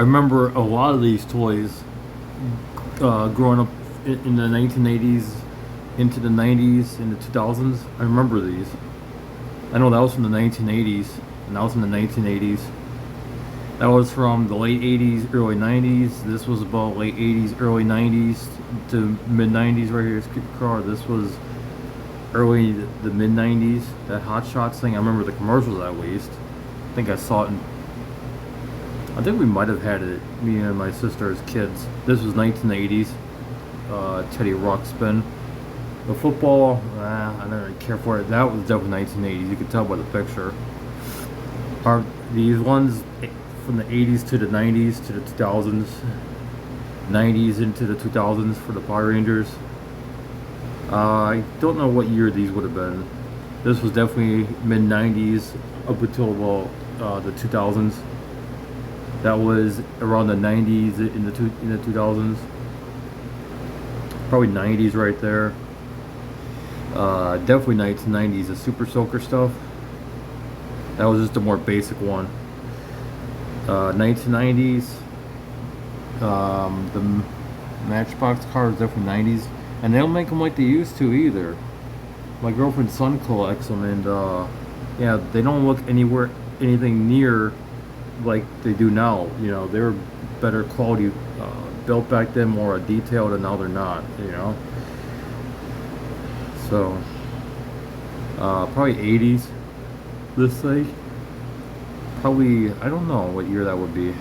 remember a lot of these toys growing up in the 1980s, into the 90s, in the 2000s. I remember these. I know that was from the 1980s, and that was in the 1980s. That was from the late 80s, early 90s. This was about late 80s, early 90s to mid 90s right here. This car. This was early the mid 90s. That Hot Shots thing. I remember the commercials at least. I think I saw it in. I think we might have had it, me and my sister as kids. This was 1980s. Teddy Ruxpin. The football, I don't really care for it. That was definitely 1980s. You could tell by the picture. Are these ones from the 80s to the 90s to the 2000s, 90s into the 2000s for the Power Rangers? I don't know what year these would have been. This was definitely mid 90s up until the 2000s. That was around the 90s in the 2000s. Probably 90s right there. Definitely 1990s. The Super Soaker stuff. That was just a more basic one. 1990s. The Matchbox cars definitely 90s, and they don't make them like they used to either. My girlfriend's son collects them, and yeah, they don't look anything near like they do now. You know, they were better quality built back then, more detailed, and now they're not. You know, so probably 80s. This thing, probably I don't know what year that would be.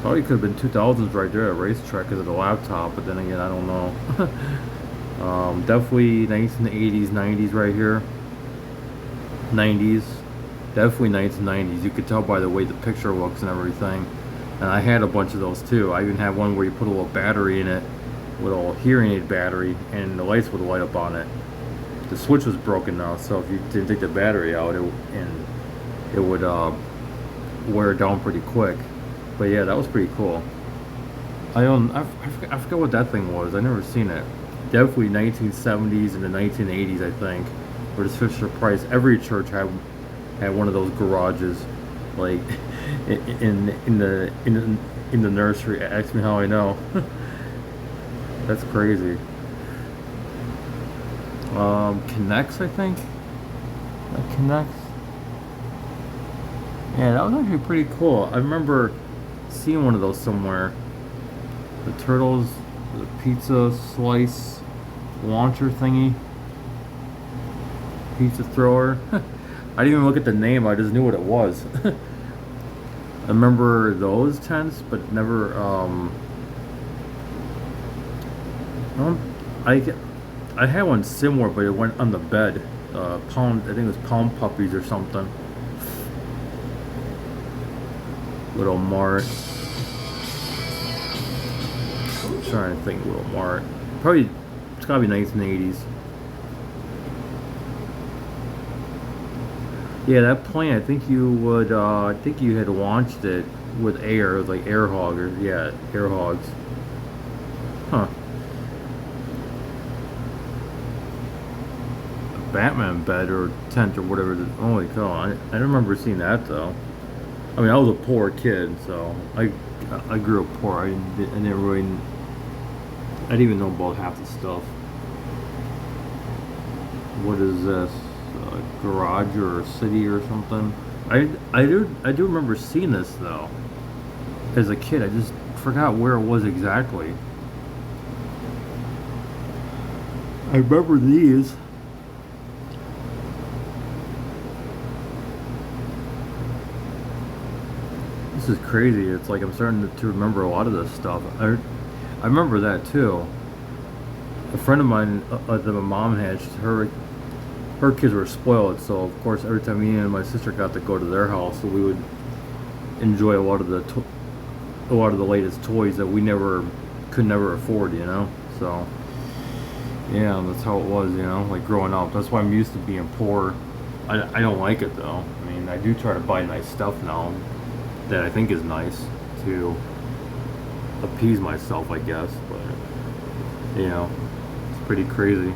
Probably could have been 2000s right there at Racetrack because of the laptop, but then again, I don't know. Definitely 1980s, 90s right here. 90s. Definitely 1990s. You could tell by the way the picture looks and everything. And I had a bunch of those too. I even had one where you put a little battery in it, with a little hearing aid battery, and the lights would light up on it. The switch was broken now, so if you didn't take the battery out, it would wear down pretty quick. But yeah, that was pretty cool. I forgot what that thing was. I never seen it. Definitely 1970s and the 1980s, I think. Where this Fisher Price, every church had one of those garages, like in the nursery. Ask me how I know. That's crazy. Connects, I think. That connects. Yeah, that was actually pretty cool. I remember seeing one of those somewhere. The Turtles, the pizza slice launcher thingy. Pizza thrower. I didn't even look at the name, I just knew what it was. I remember those tents, but never, I had one similar, but it went on the bed. Pound, I think it was Pound Puppies or something. Little Mart. I'm trying to think. Little Mart. Probably it's gotta be 1980s. Yeah, that plane. I think you would. I think you had launched it with air. It was like air hog or yeah, air hogs. Huh. A Batman bed or tent or whatever. Holy cow! I don't remember seeing that though. I mean, I was a poor kid, so I grew up poor. I didn't really, I didn't even know about half the stuff. What is this? A garage or a city or something? I do remember seeing this though. As a kid, I just forgot where it was exactly. I remember these. This is crazy. It's like I'm starting to remember a lot of this stuff. I remember that too. A friend of mine that my mom had, her kids were spoiled, so of course every time me and my sister got to go to their house, so we would enjoy a lot of the latest toys that we could never afford, you know. So yeah, that's how it was, you know, like growing up. That's why I'm used to being poor. I don't like it though. I mean, I do try to buy nice stuff now that I think is nice to appease myself, I guess, but you know, it's pretty crazy.